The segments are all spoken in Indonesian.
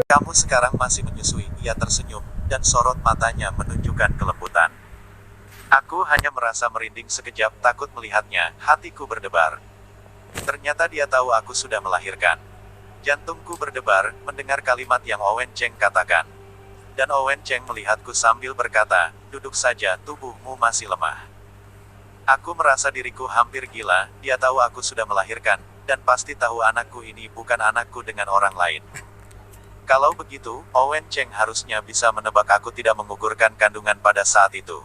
Kamu sekarang masih menyusui, ia tersenyum, dan sorot matanya menunjukkan kelembutan. Aku hanya merasa merinding sekejap takut melihatnya, hatiku berdebar. Ternyata dia tahu aku sudah melahirkan. Jantungku berdebar, mendengar kalimat yang Owen Cheng katakan. Dan Owen Cheng melihatku sambil berkata, duduk saja, tubuhmu masih lemah. Aku merasa diriku hampir gila, dia tahu aku sudah melahirkan, dan pasti tahu anakku ini bukan anakku dengan orang lain. Kalau begitu, Owen Cheng harusnya bisa menebak aku tidak menggugurkan kandungan pada saat itu.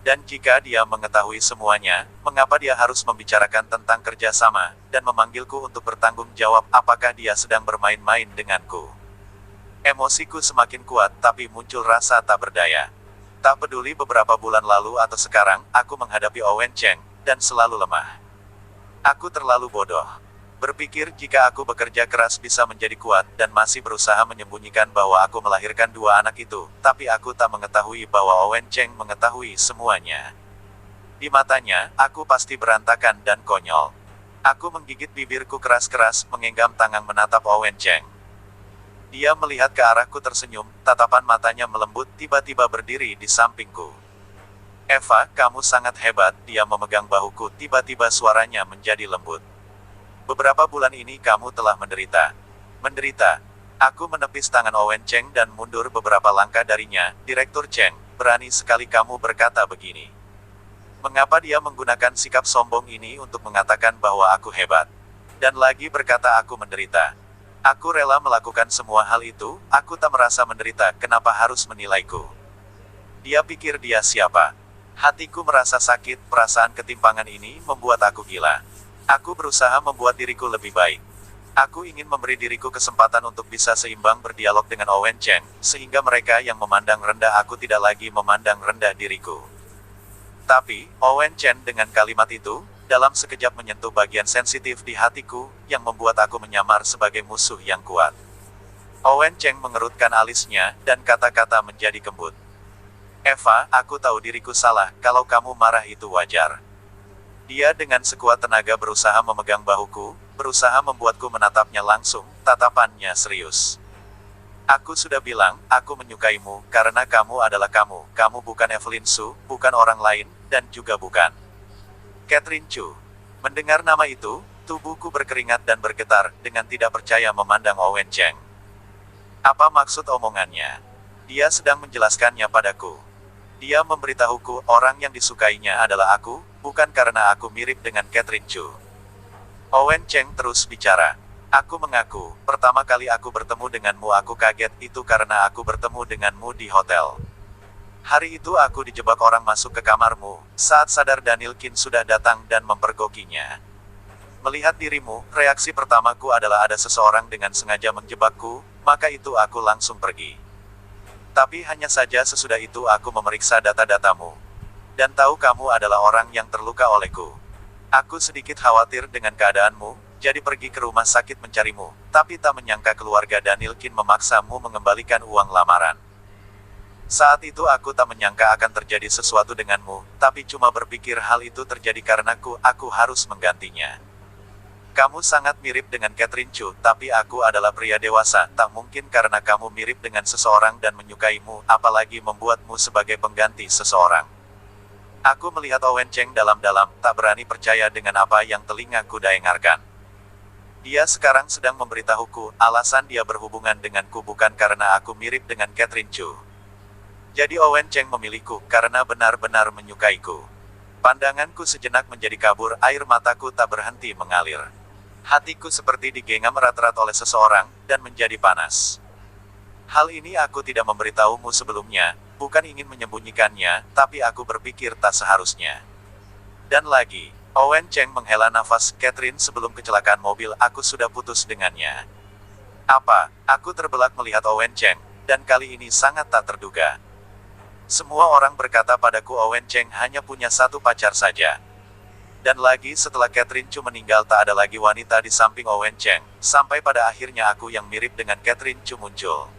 Dan jika dia mengetahui semuanya, mengapa dia harus membicarakan tentang kerjasama, dan memanggilku untuk bertanggung jawab, apakah dia sedang bermain-main denganku? Emosiku semakin kuat, tapi muncul rasa tak berdaya. Tak peduli beberapa bulan lalu atau sekarang, aku menghadapi Owen Cheng, dan selalu lemah. Aku terlalu bodoh. Berpikir jika aku bekerja keras bisa menjadi kuat, dan masih berusaha menyembunyikan bahwa aku melahirkan dua anak itu, tapi aku tak mengetahui bahwa Owen Cheng mengetahui semuanya. Di matanya, aku pasti berantakan dan konyol. Aku menggigit bibirku keras-keras, mengenggam tangan menatap Owen Cheng. Dia melihat ke arahku tersenyum, tatapan matanya melembut, tiba-tiba berdiri di sampingku. Eva, kamu sangat hebat, dia memegang bahuku, tiba-tiba suaranya menjadi lembut. Beberapa bulan ini kamu telah menderita. Menderita. Aku menepis tangan Owen Cheng dan mundur beberapa langkah darinya. Direktur Cheng, berani sekali kamu berkata begini. Mengapa dia menggunakan sikap sombong ini untuk mengatakan bahwa aku hebat? Dan lagi berkata aku menderita. Aku rela melakukan semua hal itu, aku tak merasa menderita, kenapa harus menilaiku? Dia pikir dia siapa? Hatiku merasa sakit, perasaan ketimpangan ini membuat aku gila. Aku berusaha membuat diriku lebih baik. Aku ingin memberi diriku kesempatan untuk bisa seimbang berdialog dengan Owen Cheng, sehingga mereka yang memandang rendah aku tidak lagi memandang rendah diriku. Tapi, Owen Cheng dengan kalimat itu, dalam sekejap menyentuh bagian sensitif di hatiku, yang membuat aku menyamar sebagai musuh yang kuat. Owen Cheng mengerutkan alisnya, dan kata-kata menjadi kembut. Eva, aku tahu diriku salah, kalau kamu marah itu wajar. Dia dengan sekuat tenaga berusaha memegang bahuku, berusaha membuatku menatapnya langsung, tatapannya serius. Aku sudah bilang, aku menyukaimu, karena kamu adalah kamu bukan Evelyn Su, bukan orang lain, dan juga bukan Catherine Chu. Mendengar nama itu, tubuhku berkeringat dan bergetar, dengan tidak percaya memandang Owen Cheng. Apa maksud omongannya? Dia sedang menjelaskannya padaku. Dia memberitahuku, orang yang disukainya adalah aku, bukan karena aku mirip dengan Catherine Chu. Owen Cheng terus bicara. Aku mengaku, pertama kali aku bertemu denganmu aku kaget, itu karena aku bertemu denganmu di hotel. Hari itu aku dijebak orang masuk ke kamarmu, saat sadar Daniel Qin sudah datang dan mempergokinya. Melihat dirimu, reaksi pertamaku adalah ada seseorang dengan sengaja menjebakku, maka itu aku langsung pergi. Tapi hanya saja sesudah itu aku memeriksa data-datamu. Dan tahu kamu adalah orang yang terluka olehku. Aku sedikit khawatir dengan keadaanmu, jadi pergi ke rumah sakit mencarimu, tapi tak menyangka keluarga Daniel Qin memaksamu mengembalikan uang lamaran. Saat itu aku tak menyangka akan terjadi sesuatu denganmu, tapi cuma berpikir hal itu terjadi karenaku, aku harus menggantinya. Kamu sangat mirip dengan Catherine Chu, tapi aku adalah pria dewasa, tak mungkin karena kamu mirip dengan seseorang dan menyukaimu, apalagi membuatmu sebagai pengganti seseorang. Aku melihat Owen Cheng dalam-dalam, tak berani percaya dengan apa yang telingaku dengarkan. Dia sekarang sedang memberitahuku, alasan dia berhubungan denganku bukan karena aku mirip dengan Catherine Chu. Jadi Owen Cheng memilihku, karena benar-benar menyukaiku. Pandanganku sejenak menjadi kabur, air mataku tak berhenti mengalir. Hatiku seperti digenggam erat-erat oleh seseorang, dan menjadi panas. Hal ini aku tidak memberitahumu sebelumnya, bukan ingin menyembunyikannya, tapi aku berpikir tak seharusnya. Dan lagi, Owen Cheng menghela nafas, Catherine sebelum kecelakaan mobil, aku sudah putus dengannya. Apa? Aku terbelat melihat Owen Cheng, dan kali ini sangat tak terduga. Semua orang berkata padaku Owen Cheng hanya punya satu pacar saja. Dan lagi setelah Catherine Chu meninggal tak ada lagi wanita di samping Owen Cheng, sampai pada akhirnya aku yang mirip dengan Catherine Chu muncul.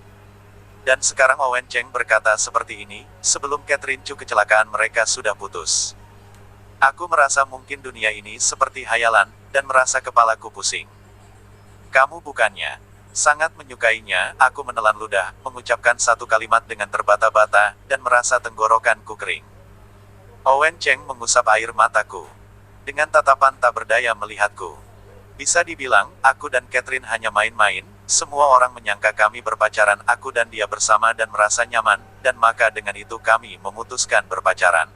Dan sekarang Owen Cheng berkata seperti ini, sebelum Catherine Chu kecelakaan mereka sudah putus. Aku merasa mungkin dunia ini seperti hayalan, dan merasa kepalaku pusing. Kamu bukannya Sangat menyukainya, aku menelan ludah, mengucapkan satu kalimat dengan terbata-bata, dan merasa tenggorokanku kering. Owen Cheng mengusap air mataku. Dengan tatapan tak berdaya melihatku. Bisa dibilang, aku dan Catherine hanya main-main, semua orang menyangka kami berpacaran, aku dan dia bersama dan merasa nyaman, dan maka dengan itu kami memutuskan berpacaran.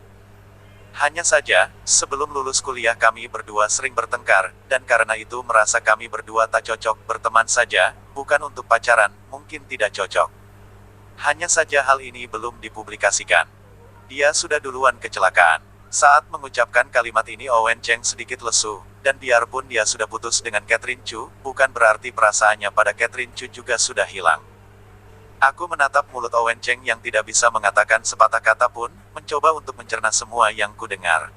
Hanya saja, sebelum lulus kuliah kami berdua sering bertengkar, dan karena itu merasa kami berdua tak cocok berteman saja, bukan untuk pacaran, mungkin tidak cocok. Hanya saja hal ini belum dipublikasikan. Dia sudah duluan kecelakaan. Saat mengucapkan kalimat ini Owen Cheng sedikit lesu, dan biarpun dia sudah putus dengan Catherine Chu, bukan berarti perasaannya pada Catherine Chu juga sudah hilang. Aku menatap mulut Owen Cheng yang tidak bisa mengatakan sepatah kata pun, mencoba untuk mencerna semua yang kudengar.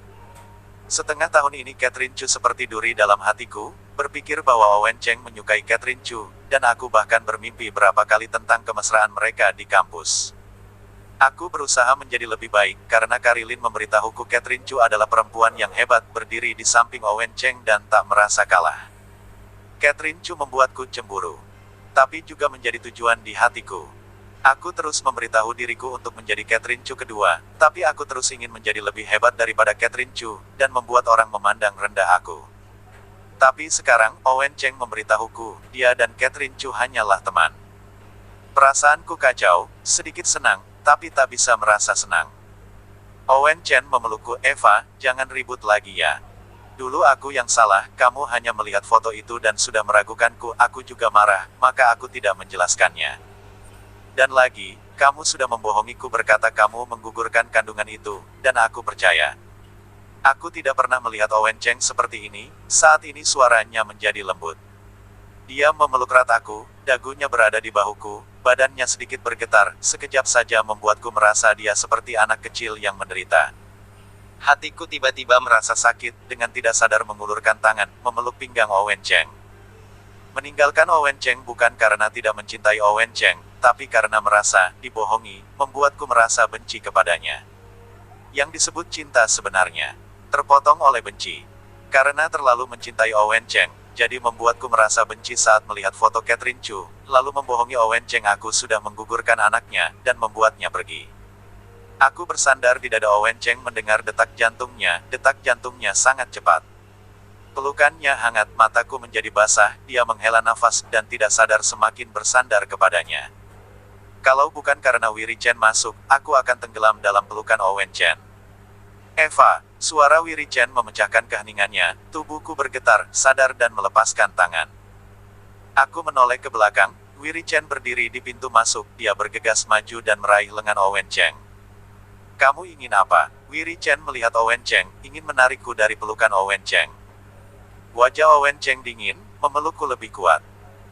Setengah tahun ini Catherine Chu seperti duri dalam hatiku, berpikir bahwa Owen Cheng menyukai Catherine Chu, dan aku bahkan bermimpi berapa kali tentang kemesraan mereka di kampus. Aku berusaha menjadi lebih baik, karena Karilin memberitahuku Catherine Chu adalah perempuan yang hebat, berdiri di samping Owen Cheng dan tak merasa kalah. Catherine Chu membuatku cemburu. Tapi juga menjadi tujuan di hatiku. Aku terus memberitahu diriku untuk menjadi Catherine Chu kedua, tapi aku terus ingin menjadi lebih hebat daripada Catherine Chu, dan membuat orang memandang rendah aku. Tapi sekarang, Owen Cheng memberitahuku, dia dan Catherine Chu hanyalah teman. Perasaanku kacau, sedikit senang, tapi tak bisa merasa senang. Owen Cheng memelukku, Eva, jangan ribut lagi ya. Dulu aku yang salah, kamu hanya melihat foto itu dan sudah meragukanku, aku juga marah, maka aku tidak menjelaskannya. Dan lagi, kamu sudah membohongiku berkata kamu menggugurkan kandungan itu, dan aku percaya. Aku tidak pernah melihat Owen Cheng seperti ini, saat ini suaranya menjadi lembut. Dia memeluk erat aku, dagunya berada di bahuku, badannya sedikit bergetar, sekejap saja membuatku merasa dia seperti anak kecil yang menderita. Hatiku tiba-tiba merasa sakit, dengan tidak sadar mengulurkan tangan, memeluk pinggang Owen Cheng. Meninggalkan Owen Cheng bukan karena tidak mencintai Owen Cheng, tapi karena merasa dibohongi, membuatku merasa benci kepadanya. Yang disebut cinta sebenarnya, terpotong oleh benci. Karena terlalu mencintai Owen Cheng, jadi membuatku merasa benci saat melihat foto Catherine Chu, lalu membohongi Owen Cheng aku sudah menggugurkan anaknya, dan membuatnya pergi. Aku bersandar di dada Owen Cheng mendengar detak jantungnya sangat cepat. Pelukannya hangat, mataku menjadi basah, dia menghela nafas, dan tidak sadar semakin bersandar kepadanya. Kalau bukan karena Wiri Chen masuk, aku akan tenggelam dalam pelukan Owen Chen. Eva, suara Wiri Chen memecahkan keheningannya, tubuhku bergetar, sadar dan melepaskan tangan. Aku menoleh ke belakang, Wiri Chen berdiri di pintu masuk, dia bergegas maju dan meraih lengan Owen Cheng. Kamu ingin apa? Wiri Chen melihat Owen Cheng, ingin menarikku dari pelukan Owen Cheng. Wajah Owen Cheng dingin, memelukku lebih kuat.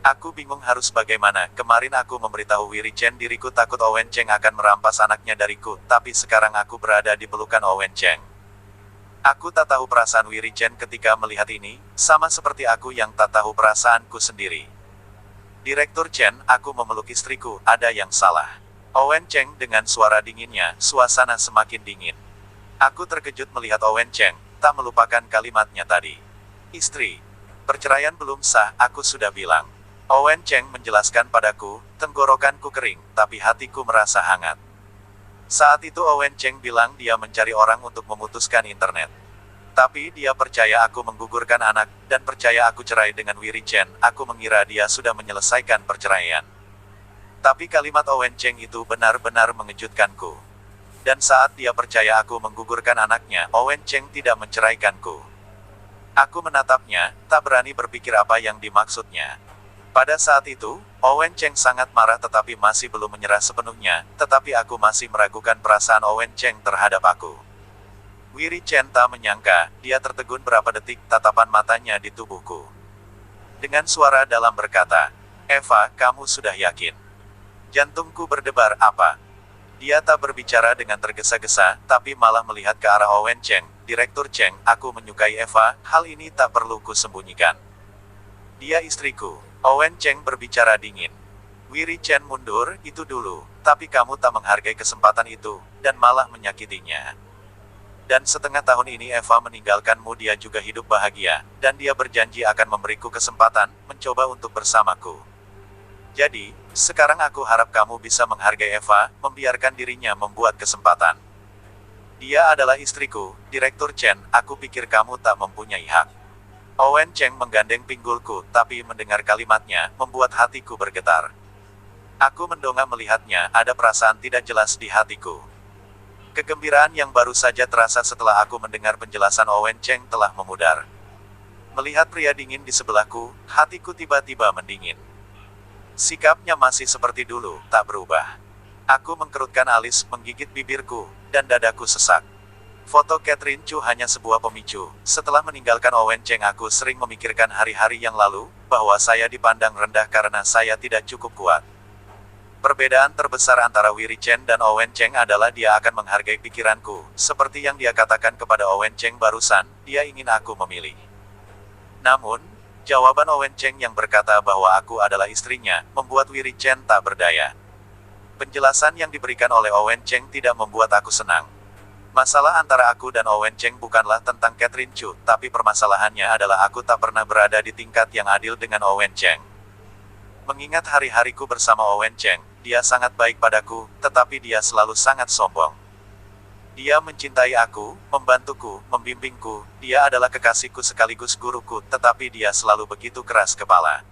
Aku bingung harus bagaimana, kemarin aku memberitahu Wiri Chen diriku takut Owen Cheng akan merampas anaknya dariku, tapi sekarang aku berada di pelukan Owen Cheng. Aku tak tahu perasaan Wiri Chen ketika melihat ini, sama seperti aku yang tak tahu perasaanku sendiri. Direktur Chen, aku memeluk istriku, ada yang salah. Owen Cheng dengan suara dinginnya, suasana semakin dingin. Aku terkejut melihat Owen Cheng, tak melupakan kalimatnya tadi. Istri. Perceraian belum sah, aku sudah bilang. Owen Cheng menjelaskan padaku, tenggorokanku kering, tapi hatiku merasa hangat. Saat itu Owen Cheng bilang dia mencari orang untuk memutuskan internet. Tapi dia percaya aku menggugurkan anak, dan percaya aku cerai dengan Wiri Chen, aku mengira dia sudah menyelesaikan perceraian. Tapi kalimat Owen Cheng itu benar-benar mengejutkanku. Dan saat dia percaya aku menggugurkan anaknya, Owen Cheng tidak menceraikanku. Aku menatapnya, tak berani berpikir apa yang dimaksudnya. Pada saat itu, Owen Cheng sangat marah tetapi masih belum menyerah sepenuhnya, tetapi aku masih meragukan perasaan Owen Cheng terhadap aku. Wiri Chen tak menyangka, dia tertegun berapa detik, tatapan matanya di tubuhku. Dengan suara dalam berkata, Eva, kamu sudah yakin? Jantungku berdebar, apa? Dia tak berbicara dengan tergesa-gesa, tapi malah melihat ke arah Owen Cheng. Direktur Cheng, aku menyukai Eva, hal ini tak perlu kusembunyikan. Dia istriku. Owen Cheng berbicara dingin. Wiri Chen mundur, itu dulu, tapi kamu tak menghargai kesempatan itu, dan malah menyakitinya. Dan setengah tahun ini Eva meninggalkanmu, dia juga hidup bahagia, dan dia berjanji akan memberiku kesempatan, mencoba untuk bersamaku. Jadi, sekarang aku harap kamu bisa menghargai Eva, membiarkan dirinya membuat kesempatan. Dia adalah istriku, Direktur Chen, aku pikir kamu tak mempunyai hak. Owen Cheng menggandeng pinggulku, tapi mendengar kalimatnya, membuat hatiku bergetar. Aku mendongak melihatnya, ada perasaan tidak jelas di hatiku. Kegembiraan yang baru saja terasa setelah aku mendengar penjelasan Owen Cheng telah memudar. Melihat pria dingin di sebelahku, hatiku tiba-tiba mendingin. Sikapnya masih seperti dulu, tak berubah. Aku mengkerutkan alis, menggigit bibirku, dan dadaku sesak. Foto Catherine Chu hanya sebuah pemicu. Setelah meninggalkan Owen Cheng aku sering memikirkan hari-hari yang lalu, bahwa saya dipandang rendah karena saya tidak cukup kuat. Perbedaan terbesar antara Wiri Chen dan Owen Cheng adalah dia akan menghargai pikiranku. Seperti yang dia katakan kepada Owen Cheng barusan, dia ingin aku memilih. Namun, jawaban Owen Cheng yang berkata bahwa aku adalah istrinya, membuat Wiri Chen tak berdaya. Penjelasan yang diberikan oleh Owen Cheng tidak membuat aku senang. Masalah antara aku dan Owen Cheng bukanlah tentang Catherine Chu, tapi permasalahannya adalah aku tak pernah berada di tingkat yang adil dengan Owen Cheng. Mengingat hari-hariku bersama Owen Cheng, dia sangat baik padaku, tetapi dia selalu sangat sombong. Dia mencintai aku, membantuku, membimbingku, dia adalah kekasihku sekaligus guruku, tetapi dia selalu begitu keras kepala.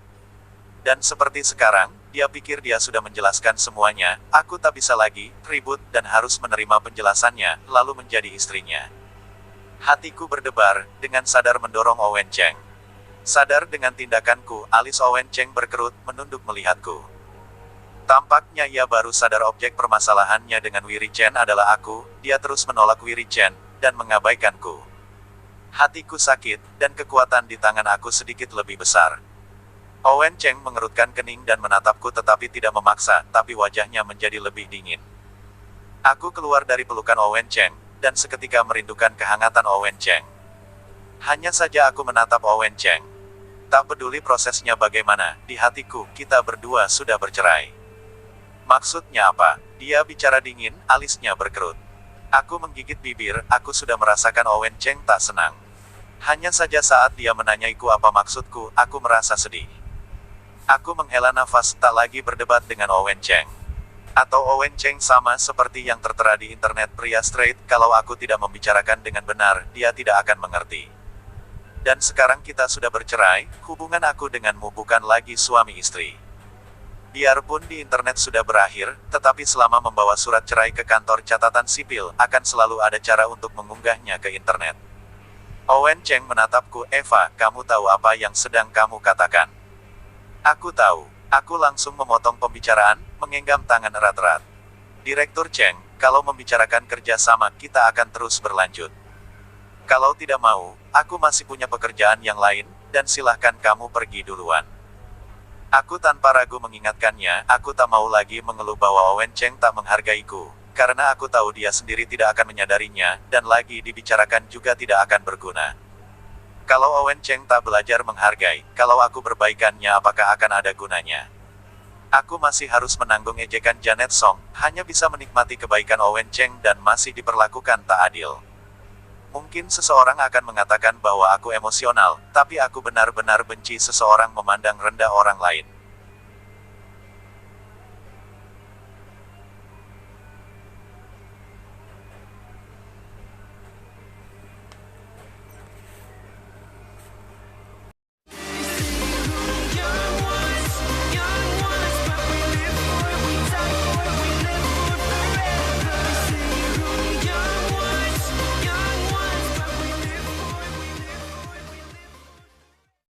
Dan seperti sekarang, dia pikir dia sudah menjelaskan semuanya, aku tak bisa lagi, ribut, dan harus menerima penjelasannya, lalu menjadi istrinya. Hatiku berdebar, dengan sadar mendorong Owen Cheng. Sadar dengan tindakanku, alis Owen Cheng berkerut, menunduk melihatku. Tampaknya ia baru sadar objek permasalahannya dengan Wiri Chen adalah aku, dia terus menolak Wiri Chen, dan mengabaikanku. Hatiku sakit, dan kekuatan di tangan aku sedikit lebih besar. Owen Cheng mengerutkan kening dan menatapku tetapi tidak memaksa, tapi wajahnya menjadi lebih dingin. Aku keluar dari pelukan Owen Cheng, dan seketika merindukan kehangatan Owen Cheng. Hanya saja aku menatap Owen Cheng. Tak peduli prosesnya bagaimana, di hatiku, kita berdua sudah bercerai. Maksudnya apa? Dia bicara dingin, alisnya berkerut. Aku menggigit bibir, aku sudah merasakan Owen Cheng tak senang. Hanya saja saat dia menanyaiku apa maksudku, aku merasa sedih. Aku menghela nafas, tak lagi berdebat dengan Owen Cheng. Atau Owen Cheng sama seperti yang tertera di internet pria straight, kalau aku tidak membicarakan dengan benar, dia tidak akan mengerti. Dan sekarang kita sudah bercerai, hubungan aku denganmu bukan lagi suami istri. Biarpun di internet sudah berakhir, tetapi selama membawa surat cerai ke kantor catatan sipil, akan selalu ada cara untuk mengunggahnya ke internet. Owen Cheng menatapku, Eva, kamu tahu apa yang sedang kamu katakan? Aku tahu. Aku langsung memotong pembicaraan, menggenggam tangan erat-erat. Direktur Cheng, kalau membicarakan kerjasama, kita akan terus berlanjut. Kalau tidak mau, aku masih punya pekerjaan yang lain, dan silahkan kamu pergi duluan. Aku tanpa ragu mengingatkannya, aku tak mau lagi mengeluh bahwa Owen Cheng tak menghargaiku, karena aku tahu dia sendiri tidak akan menyadarinya, dan lagi dibicarakan juga tidak akan berguna. Kalau Owen Cheng tak belajar menghargai, kalau aku berbaikannya apakah akan ada gunanya? Aku masih harus menanggung ejekan Janet Song, hanya bisa menikmati kebaikan Owen Cheng dan masih diperlakukan tak adil. Mungkin seseorang akan mengatakan bahwa aku emosional, tapi aku benar-benar benci seseorang memandang rendah orang lain.